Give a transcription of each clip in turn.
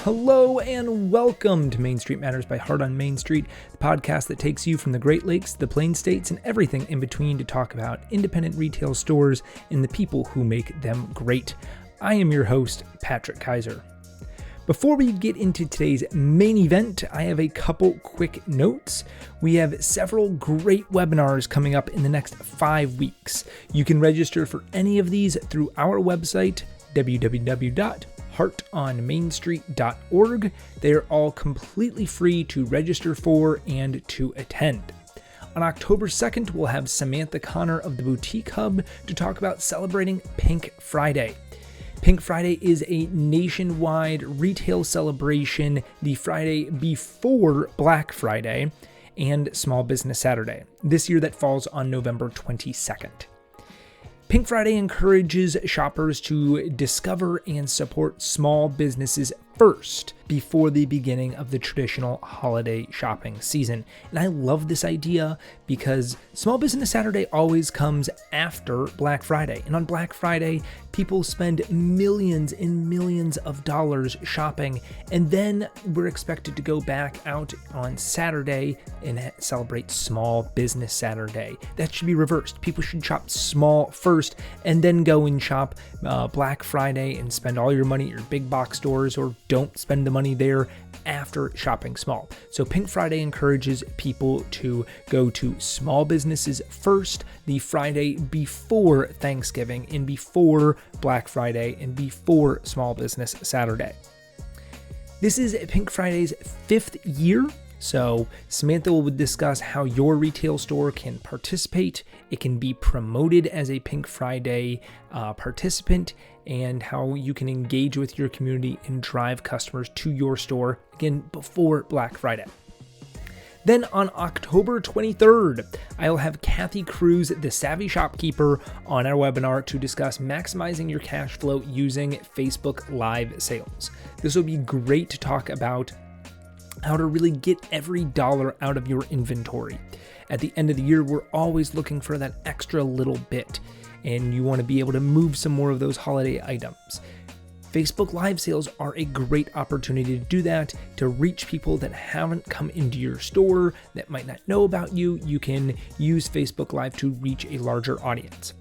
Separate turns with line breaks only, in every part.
Hello and welcome to Main Street Matters by Heart on Main Street, the podcast that takes you from the Great Lakes to the Plain States and everything in between to talk about independent retail stores and the people who make them great. I am your host, Patrick Kaiser. Before we get into today's main event, I have a couple quick notes. We have several great webinars coming up in the next 5 weeks. You can register for any of these through our website, www.heartonmainstreet.org. They are all completely free to register for and to attend. On October 2nd, we'll have Samantha Connor of the Boutique Hub to talk about celebrating Pink Friday. Pink Friday is a nationwide retail celebration the Friday before Black Friday and Small Business Saturday. This year that falls on November 22nd. Pink Friday encourages shoppers to discover and support small businesses first before the beginning of the traditional holiday shopping season. And I love this idea because Small Business Saturday always comes after Black Friday. And on Black Friday, people spend millions and millions of dollars shopping. And then we're expected to go back out on Saturday and celebrate Small Business Saturday. That should be reversed. People should shop small first and then go and shop Black Friday and spend all your money at your big box stores, or don't spend the money there after shopping small. So Pink Friday encourages people to go to small businesses first, the Friday before Thanksgiving and before Black Friday and before Small Business Saturday. This is Pink Friday's 5th year. So Samantha will discuss how your retail store can participate. It can be promoted as a Pink Friday participant, and how you can engage with your community and drive customers to your store, again, before Black Friday. Then on October 23rd, I'll have Kathy Cruz, the Savvy Shopkeeper, on our webinar to discuss maximizing your cash flow using Facebook Live sales. This will be great to talk about how to really get every dollar out of your inventory. At the end of the year, we're always looking for that extra little bit, and you want to be able to move some more of those holiday items. Facebook Live sales are a great opportunity to do that, to reach people that haven't come into your store, that might not know about you. You can use Facebook Live to reach a larger audience.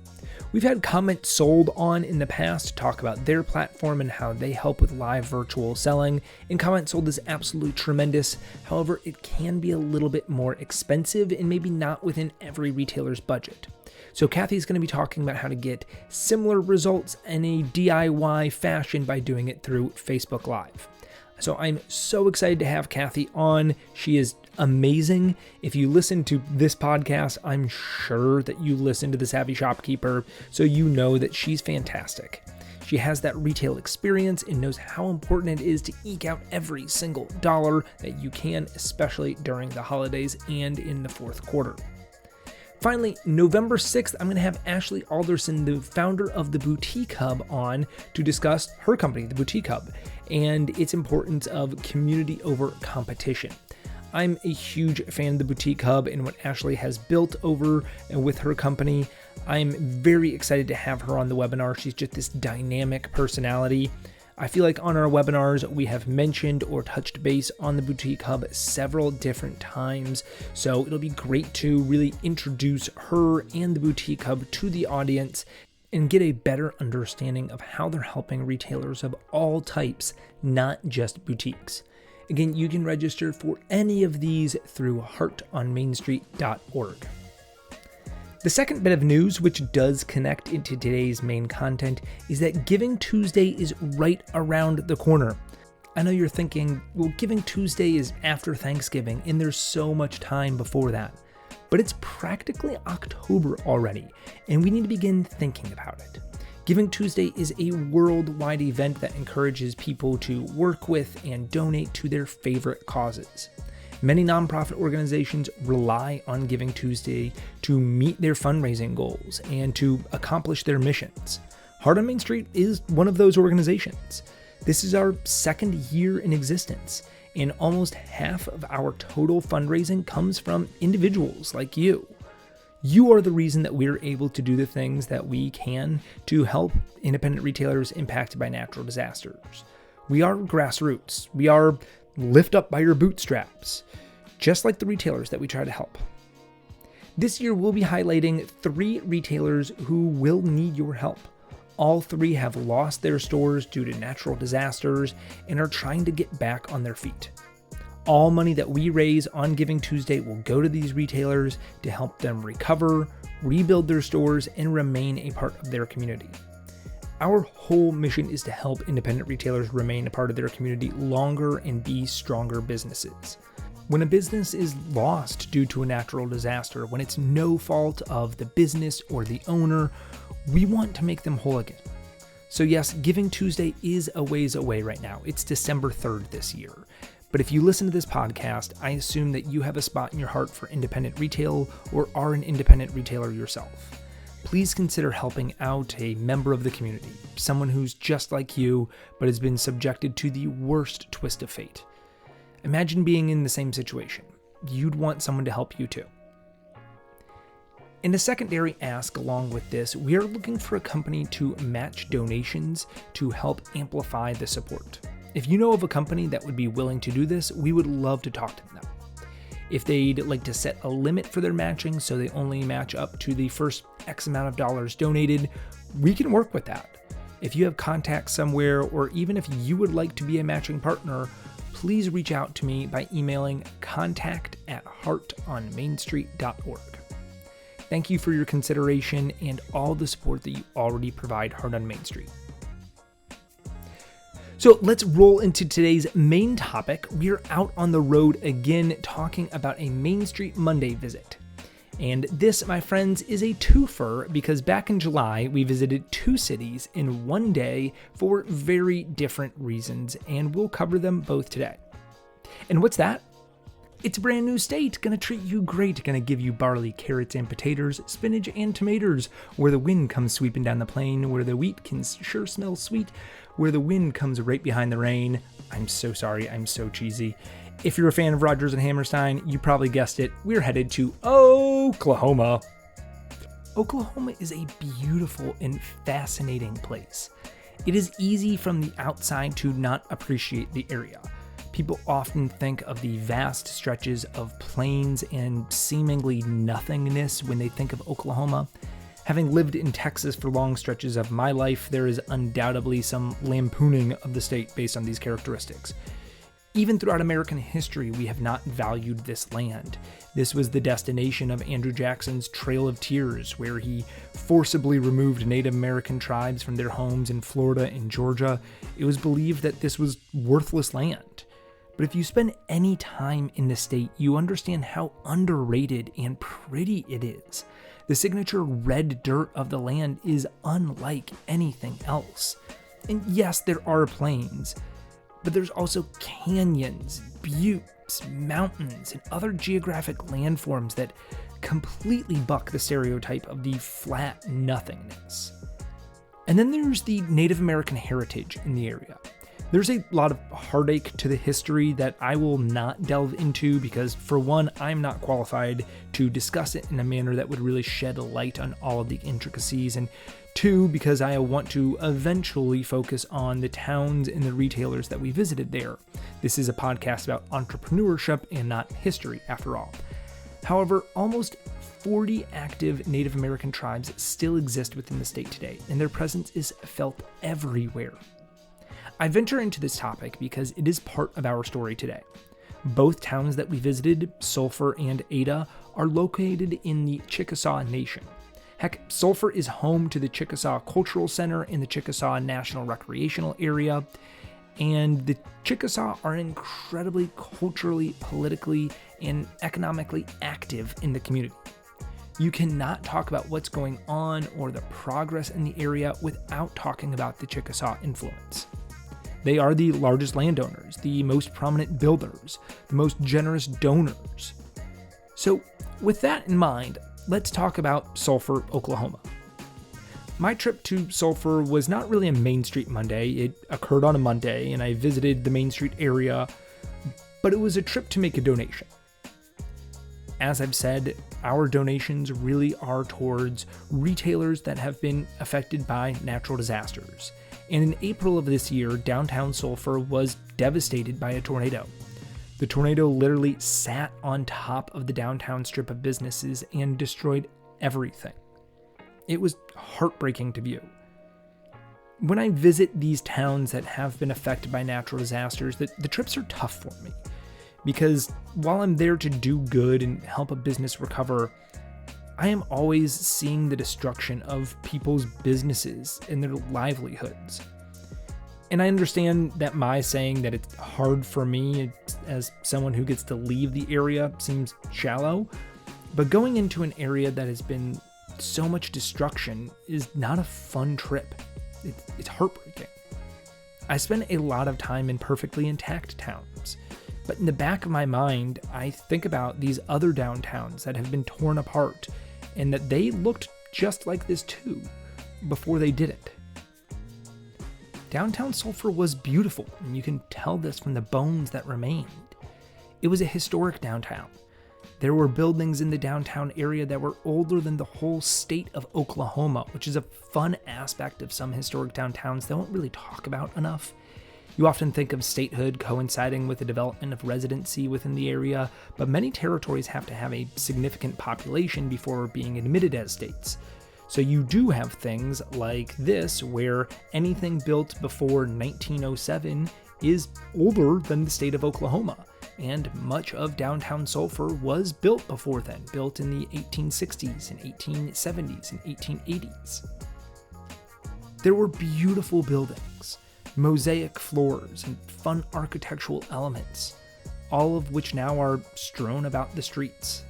We've had Comment Sold on in the past to talk about their platform and how they help with live virtual selling. And Comment Sold is absolutely tremendous. However, it can be a little bit more expensive and maybe not within every retailer's budget. So Kathy's going to be talking about how to get similar results in a DIY fashion by doing it through Facebook Live. So I'm so excited to have Kathy on. She is amazing. If you listen to this podcast, I'm sure that you listen to the Savvy Shopkeeper, so you know that she's fantastic. She has that retail experience and knows how important it is to eke out every single dollar that you can, especially during the holidays and in the fourth quarter. Finally, November 6th, I'm going to have Ashley Alderson, the founder of the Boutique Hub, on to discuss her company, the Boutique Hub, and its importance of community over competition. I'm a huge fan of the Boutique Hub and what Ashley has built over with her company. I'm very excited to have her on the webinar. She's just this dynamic personality. I feel like on our webinars, we have mentioned or touched base on the Boutique Hub several different times. So it'll be great to really introduce her and the Boutique Hub to the audience and get a better understanding of how they're helping retailers of all types, not just boutiques. Again, you can register for any of these through heartonmainstreet.org. The second bit of news, which does connect into today's main content, is that Giving Tuesday is right around the corner. I know you're thinking, well, Giving Tuesday is after Thanksgiving, and there's so much time before that. But it's practically October already, and we need to begin thinking about it. Giving Tuesday is a worldwide event that encourages people to work with and donate to their favorite causes. Many nonprofit organizations rely on Giving Tuesday to meet their fundraising goals and to accomplish their missions. Heart on Main Street is one of those organizations. This is our 2nd year in existence, and almost half of our total fundraising comes from individuals like you. You are the reason that we're able to do the things that we can to help independent retailers impacted by natural disasters. We are grassroots. We are lift up by your bootstraps, just like the retailers that we try to help. This year, we'll be highlighting 3 retailers who will need your help. All 3 have lost their stores due to natural disasters and are trying to get back on their feet. All money that we raise on Giving Tuesday will go to these retailers to help them recover, rebuild their stores, and remain a part of their community. Our whole mission is to help independent retailers remain a part of their community longer and be stronger businesses. When a business is lost due to a natural disaster, when it's no fault of the business or the owner, we want to make them whole again. So yes, Giving Tuesday is a ways away right now. It's December 3rd this year. But if you listen to this podcast, I assume that you have a spot in your heart for independent retail or are an independent retailer yourself. Please consider helping out a member of the community, someone who's just like you, but has been subjected to the worst twist of fate. Imagine being in the same situation. You'd want someone to help you too. In a secondary ask along with this, we are looking for a company to match donations to help amplify the support. If you know of a company that would be willing to do this, we would love to talk to them. If they'd like to set a limit for their matching so they only match up to the first X amount of dollars donated, we can work with that. If you have contacts somewhere, or even if you would like to be a matching partner, please reach out to me by emailing contact@heartonmainstreet.org. Thank you for your consideration and all the support that you already provide Heart on Main Street. So let's roll into today's main topic. We're out on the road again talking about a Main Street Monday visit. And this, my friends, is a twofer because back in July, we visited 2 cities in one day for very different reasons, and we'll cover them both today. And what's that? It's a brand new state, gonna treat you great, gonna give you barley, carrots, and potatoes, spinach, and tomatoes, where the wind comes sweeping down the plain, where the wheat can sure smell sweet, where the wind comes right behind the rain. I'm so sorry, I'm so cheesy. If you're a fan of Rodgers and Hammerstein, you probably guessed it, we're headed to Oklahoma. Oklahoma is a beautiful and fascinating place. It is easy from the outside to not appreciate the area. People often think of the vast stretches of plains and seemingly nothingness when they think of Oklahoma. Having lived in Texas for long stretches of my life, there is undoubtedly some lampooning of the state based on these characteristics. Even throughout American history, we have not valued this land. This was the destination of Andrew Jackson's Trail of Tears, where he forcibly removed Native American tribes from their homes in Florida and Georgia. It was believed that this was worthless land. But if you spend any time in the state, you understand how underrated and pretty it is. The signature red dirt of the land is unlike anything else. And yes, there are plains, but there's also canyons, buttes, mountains, and other geographic landforms that completely buck the stereotype of the flat nothingness. And then there's the Native American heritage in the area. There's a lot of heartache to the history that I will not delve into because, for one, I'm not qualified to discuss it in a manner that would really shed a light on all of the intricacies, and 2, because I want to eventually focus on the towns and the retailers that we visited there. This is a podcast about entrepreneurship and not history, after all. However, almost 40 active Native American tribes still exist within the state today, and their presence is felt everywhere. I venture into this topic because it is part of our story today. Both towns that we visited, Sulphur and Ada, are located in the Chickasaw Nation. Heck, Sulphur is home to the Chickasaw Cultural Center in the Chickasaw National Recreational Area, and the Chickasaw are incredibly culturally, politically, and economically active in the community. You cannot talk about what's going on or the progress in the area without talking about the Chickasaw influence. They are the largest landowners, the most prominent builders, the most generous donors. So with that in mind, let's talk about Sulphur, Oklahoma. My trip to Sulphur was not really a Main Street Monday. It occurred on a Monday, and I visited the Main Street area, but it was a trip to make a donation. As I've said, our donations really are towards retailers that have been affected by natural disasters. And in April of this year, downtown Sulphur was devastated by a tornado. The tornado literally sat on top of the downtown strip of businesses and destroyed everything. It was heartbreaking to view. When I visit these towns that have been affected by natural disasters, the trips are tough for me. Because while I'm there to do good and help a business recover, I am always seeing the destruction of people's businesses and their livelihoods. And I understand that my saying that it's hard for me as someone who gets to leave the area seems shallow, but going into an area that has been so much destruction is not a fun trip. It's heartbreaking. I spend a lot of time in perfectly intact towns, but in the back of my mind, I think about these other downtowns that have been torn apart and that they looked just like this too before they didn't. Downtown Sulphur was beautiful, and you can tell this from the bones that remained. It was a historic downtown. There were buildings in the downtown area that were older than the whole state of Oklahoma, which is a fun aspect of some historic downtowns they don't really talk about enough. You often think of statehood coinciding with the development of residency within the area, but many territories have to have a significant population before being admitted as states. So you do have things like this, where anything built before 1907 is older than the state of Oklahoma, and much of downtown Sulphur was built before then, built in the 1860s and 1870s and 1880s. There were beautiful buildings, mosaic floors, and fun architectural elements, all of which now are strewn about the streets.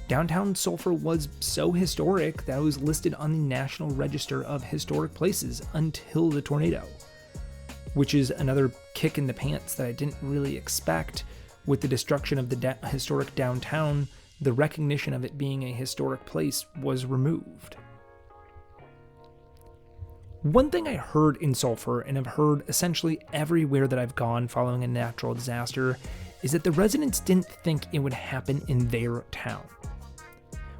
Downtown Sulphur was so historic that it was listed on the National Register of Historic Places until the tornado, which is another kick in the pants that I didn't really expect. With the destruction of the historic downtown, the recognition of it being a historic place was removed. One thing I heard in Sulphur, and have heard essentially everywhere that I've gone following a natural disaster, is that the residents didn't think it would happen in their town.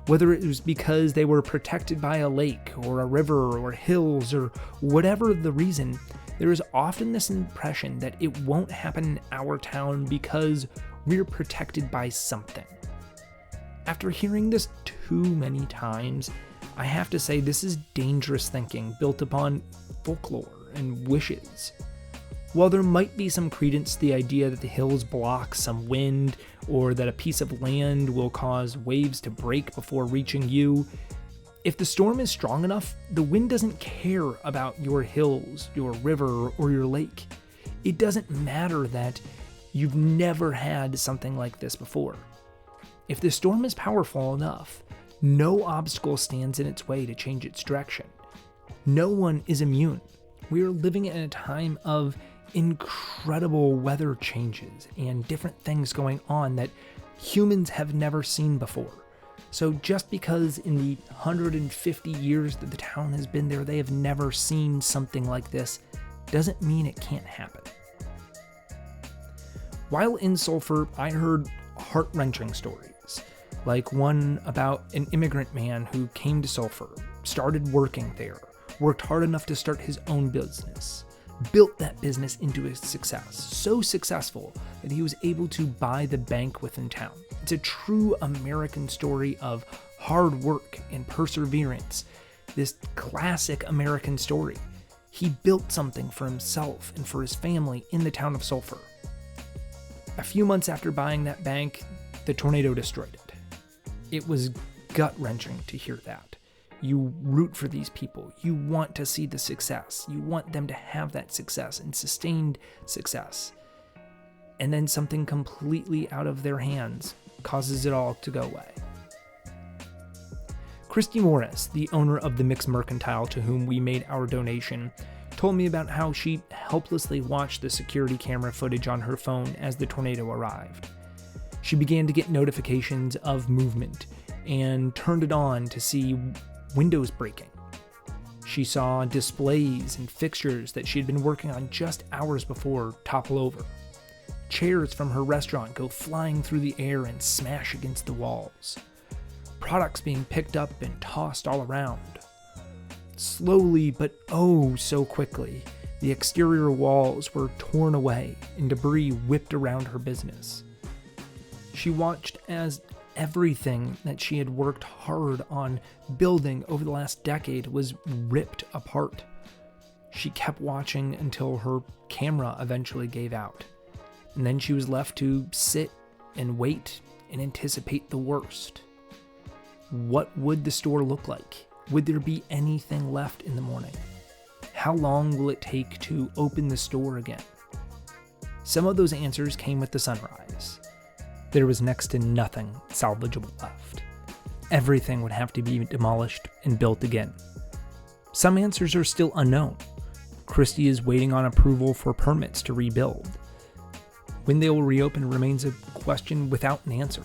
Whether it was because they were protected by a lake or a river or hills or whatever the reason, there is often this impression that it won't happen in our town because we're protected by something. After hearing this too many times, I have to say this is dangerous thinking built upon folklore and wishes. While there might be some credence to the idea that the hills block some wind, or that a piece of land will cause waves to break before reaching you, if the storm is strong enough, the wind doesn't care about your hills, your river, or your lake. It doesn't matter that you've never had something like this before. If the storm is powerful enough, no obstacle stands in its way to change its direction. No one is immune. We are living in a time of incredible weather changes and different things going on that humans have never seen before. So just because in the 150 years that the town has been there, they have never seen something like this, doesn't mean it can't happen. While in Sulphur, I heard heart-wrenching stories, like one about an immigrant man who came to Sulphur, started working there, worked hard enough to start his own business, built that business into a success, so successful that he was able to buy the bank within town. It's a true American story of hard work and perseverance, this classic American story. He built something for himself and for his family in the town of Sulphur. A few months after buying that bank, the tornado destroyed it. It was gut-wrenching to hear that. You root for these people. You want to see the success. You want them to have that success and sustained success. And then something completely out of their hands causes it all to go away. Christy Morris, the owner of the Mix Mercantile to whom we made our donation, told me about how she helplessly watched the security camera footage on her phone as the tornado arrived. She began to get notifications of movement and turned it on to see windows breaking. She saw displays and fixtures that she had been working on just hours before topple over. Chairs from her restaurant go flying through the air and smash against the walls. Products being picked up and tossed all around. Slowly, but oh so quickly, The exterior walls were torn away and debris whipped around her business. She watched as everything that she had worked hard on building over the last decade was ripped apart. She kept watching until her camera eventually gave out, and then she was left to sit and wait and anticipate the worst. What would the store look like? Would there be anything left in the morning? How long will it take to open the store again? Some of those answers came with the sunrise. There was next to nothing salvageable left. Everything would have to be demolished and built again. Some answers are still unknown. Christie is waiting on approval for permits to rebuild. When they will reopen remains a question without an answer.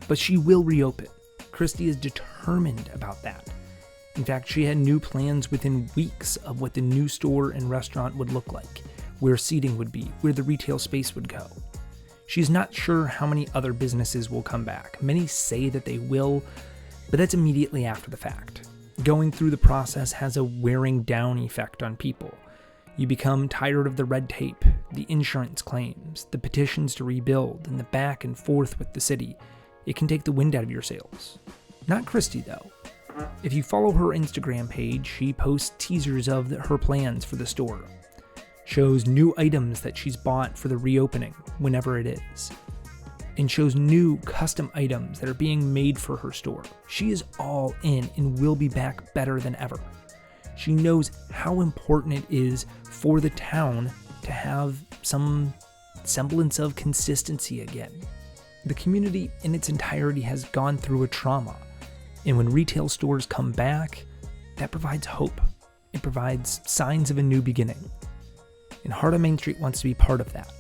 But she will reopen. Christie is determined about that. In fact, she had new plans within weeks of what the new store and restaurant would look like, where seating would be, where the retail space would go. She's not sure how many other businesses will come back. Many say that they will, but that's immediately after the fact. Going through the process has a wearing down effect on people. You become tired of the red tape, the insurance claims, the petitions to rebuild, and the back and forth with the city. It can take the wind out of your sails. Not Christie, though. If you follow her Instagram page, she posts teasers of her plans for the store. Shows new items that she's bought for the reopening, whenever it is. And shows new custom items that are being made for her store. She is all in and will be back better than ever. She knows how important it is for the town to have some semblance of consistency again. The community in its entirety has gone through a trauma. And when retail stores come back, that provides hope. It provides signs of a new beginning. And Heart of Main Street wants to be part of that.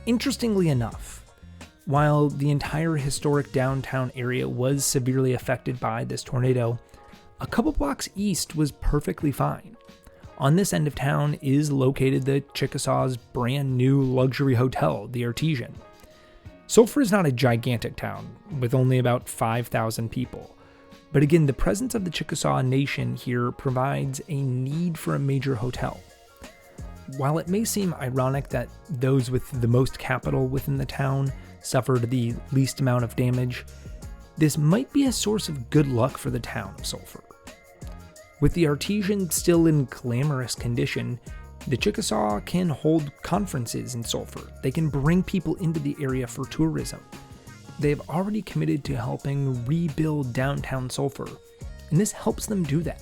Interestingly enough, while the entire historic downtown area was severely affected by this tornado, a couple blocks east was perfectly fine. On this end of town is located the Chickasaw's brand new luxury hotel, the Artesian. Sulphur is not a gigantic town, with only about 5,000 people. But again, the presence of the Chickasaw Nation here provides a need for a major hotel. While it may seem ironic that those with the most capital within the town suffered the least amount of damage, this might be a source of good luck for the town of Sulphur. With the Artesian still in glamorous condition, the Chickasaw can hold conferences in Sulphur. They can bring people into the area for tourism. They've already committed to helping rebuild downtown Sulphur, and this helps them do that.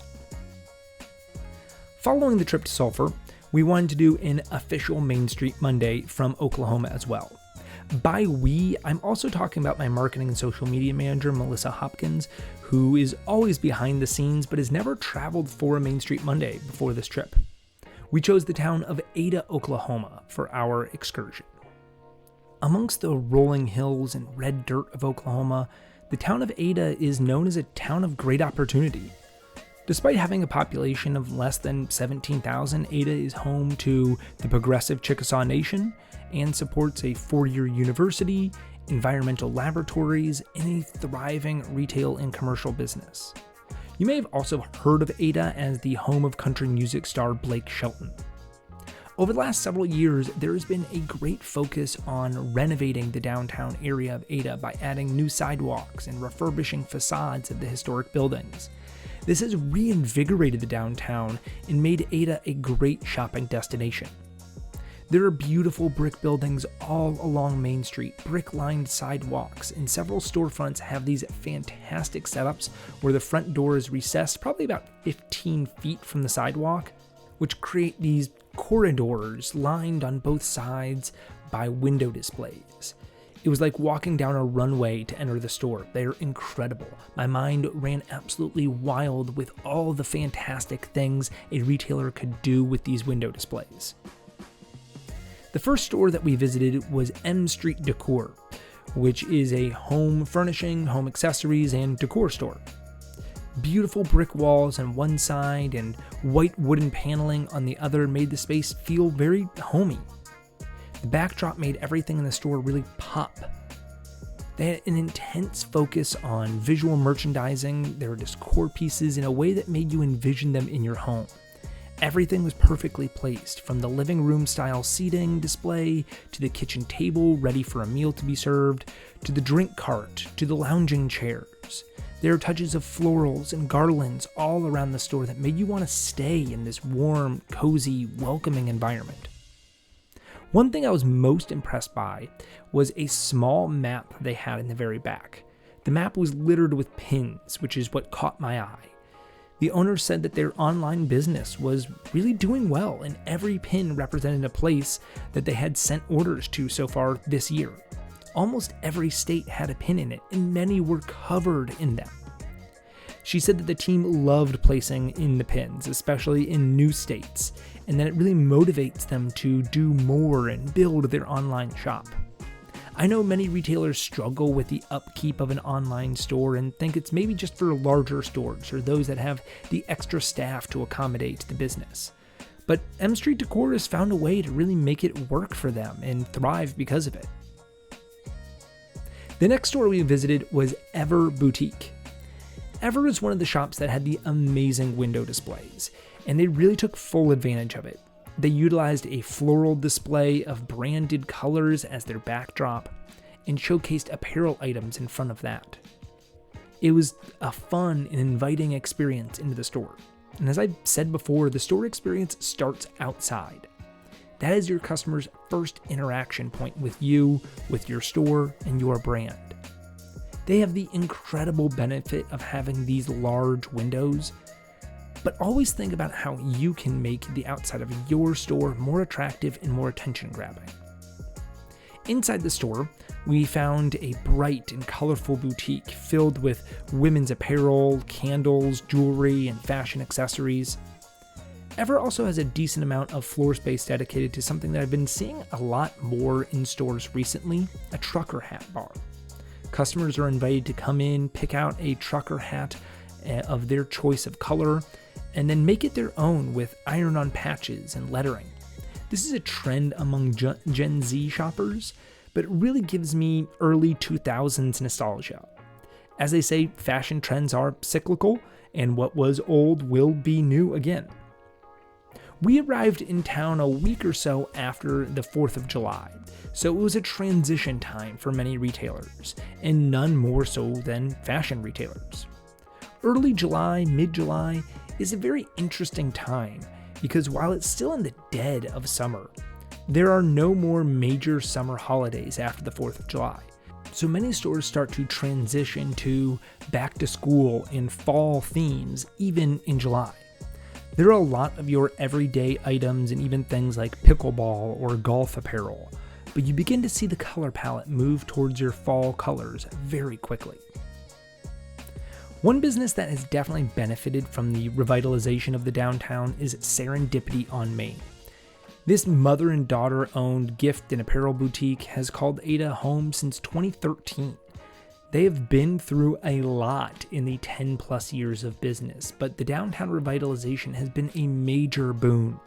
Following the trip to Sulphur, we wanted to do an official Main Street Monday from Oklahoma as well. By we, I'm also talking about my marketing and social media manager, Melissa Hopkins, who is always behind the scenes but has never traveled for a Main Street Monday before this trip. We chose the town of Ada, Oklahoma for our excursion. Amongst the rolling hills and red dirt of Oklahoma, the town of Ada is known as a town of great opportunity. Despite having a population of less than 17,000, Ada is home to the progressive Chickasaw Nation and supports a four-year university, environmental laboratories, and a thriving retail and commercial business. You may have also heard of Ada as the home of country music star Blake Shelton. Over the last several years, there has been a great focus on renovating the downtown area of Ada by adding new sidewalks and refurbishing facades of the historic buildings. This has reinvigorated the downtown and made Ada a great shopping destination. There are beautiful brick buildings all along Main Street, brick-lined sidewalks, and several storefronts have these fantastic setups where the front door is recessed probably about 15 feet from the sidewalk, which create these corridors lined on both sides by window displays. It was like walking down a runway to enter the store. They're incredible. My mind ran absolutely wild with all the fantastic things a retailer could do with these window displays. The first store that we visited was M Street Decor, which is a home furnishing, home accessories, and decor store. Beautiful brick walls on one side and white wooden paneling on the other made the space feel very homey. The backdrop made everything in the store really pop. They had an intense focus on visual merchandising, their decor pieces in a way that made you envision them in your home. Everything was perfectly placed, from the living room style seating display, to the kitchen table ready for a meal to be served, to the drink cart, to the lounging chairs. There are touches of florals and garlands all around the store that made you want to stay in this warm, cozy, welcoming environment. One thing I was most impressed by was a small map they had in the very back. The map was littered with pins, which is what caught my eye. The owner said that their online business was really doing well, and every pin represented a place that they had sent orders to so far this year. Almost every state had a pin in it, and many were covered in them. She said that the team loved placing in the pins, especially in new states, and that it really motivates them to do more and build their online shop. I know many retailers struggle with the upkeep of an online store and think it's maybe just for larger stores or those that have the extra staff to accommodate the business. But M Street Decor has found a way to really make it work for them and thrive because of it. The next store we visited was Ever Boutique. Ever is one of the shops that had the amazing window displays, and they really took full advantage of it. They utilized a floral display of branded colors as their backdrop and showcased apparel items in front of that. It was a fun and inviting experience into the store. And as I've said before, the store experience starts outside. That is your customer's first interaction point with you, with your store, and your brand. They have the incredible benefit of having these large windows, but always think about how you can make the outside of your store more attractive and more attention-grabbing. Inside the store, we found a bright and colorful boutique filled with women's apparel, candles, jewelry, and fashion accessories. Ever also has a decent amount of floor space dedicated to something that I've been seeing a lot more in stores recently, a trucker hat bar. Customers are invited to come in, pick out a trucker hat of their choice of color, and then make it their own with iron-on patches and lettering. This is a trend among Gen Z shoppers, but it really gives me early 2000s nostalgia. As they say, fashion trends are cyclical, and what was old will be new again. We arrived in town a week or so after the 4th of July, so it was a transition time for many retailers, and none more so than fashion retailers. Early July, mid-July is a very interesting time because while it's still in the dead of summer, there are no more major summer holidays after the 4th of July. So many stores start to transition to back to school and fall themes even in July. There are a lot of your everyday items and even things like pickleball or golf apparel, but you begin to see the color palette move towards your fall colors very quickly. One business that has definitely benefited from the revitalization of the downtown is Serendipity on Main. This mother and daughter owned gift and apparel boutique has called Ada home since 2013. They have been through a lot in the 10 plus years of business, but the downtown revitalization has been a major boon.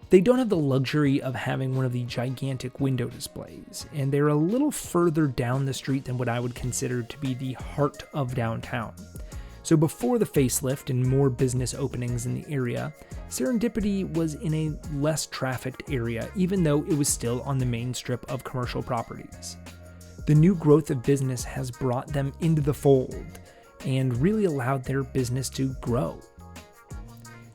They don't have the luxury of having one of the gigantic window displays, and they're a little further down the street than what I would consider to be the heart of downtown. So before the facelift and more business openings in the area, Serendipity was in a less trafficked area, even though it was still on the main strip of commercial properties. The new growth of business has brought them into the fold and really allowed their business to grow.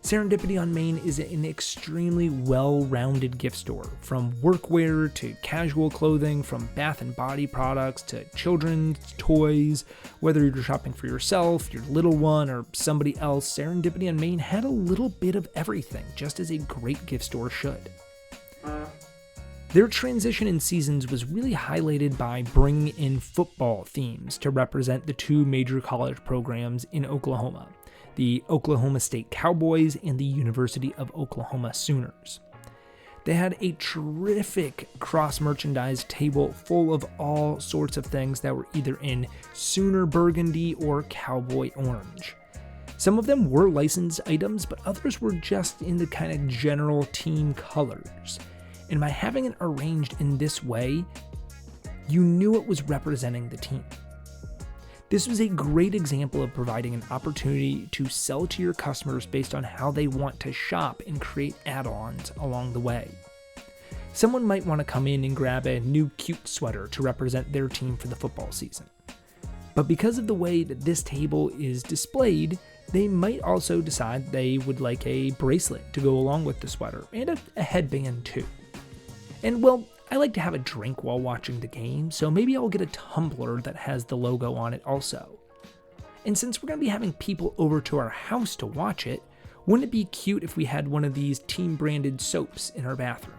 Serendipity on Main is an extremely well-rounded gift store, from workwear to casual clothing, from bath and body products to children's toys. Whether you're shopping for yourself, your little one, or somebody else, Serendipity on Main had a little bit of everything, just as a great gift store should. Their transition in seasons was really highlighted by bringing in football themes to represent the two major college programs in Oklahoma, the Oklahoma State Cowboys and the University of Oklahoma Sooners. They had a terrific cross-merchandise table full of all sorts of things that were either in Sooner burgundy or cowboy orange. Some of them were licensed items, but others were just in the kind of general team colors. And by having it arranged in this way, you knew it was representing the team. This was a great example of providing an opportunity to sell to your customers based on how they want to shop and create add-ons along the way. Someone might want to come in and grab a new cute sweater to represent their team for the football season. But because of the way that this table is displayed, they might also decide they would like a bracelet to go along with the sweater, and a headband too. And well, I like to have a drink while watching the game, so maybe I'll get a tumbler that has the logo on it also. And since we're going to be having people over to our house to watch it, wouldn't it be cute if we had one of these team-branded soaps in our bathroom?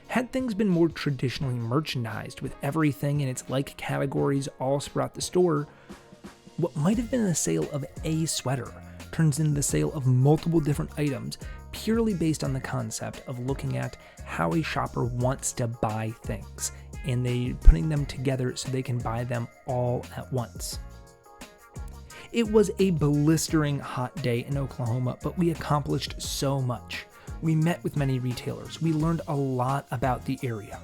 Had things been more traditionally merchandised with everything in its like categories all throughout the store, what might have been the sale of a sweater turns into the sale of multiple different items purely based on the concept of looking at how a shopper wants to buy things and they putting them together so they can buy them all at once. It was a blistering hot day in Oklahoma, but we accomplished so much. We met with many retailers. We learned a lot about the area.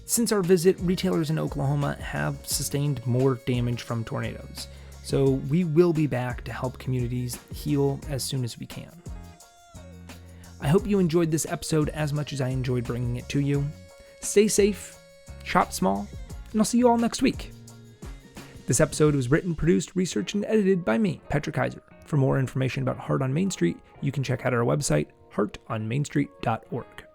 Since our visit, retailers in Oklahoma have sustained more damage from tornadoes, so we will be back to help communities heal as soon as we can. I hope you enjoyed this episode as much as I enjoyed bringing it to you. Stay safe, shop small, and I'll see you all next week. This episode was written, produced, researched, and edited by me, Patrick Kaiser. For more information about Heart on Main Street, you can check out our website, heartonmainstreet.org.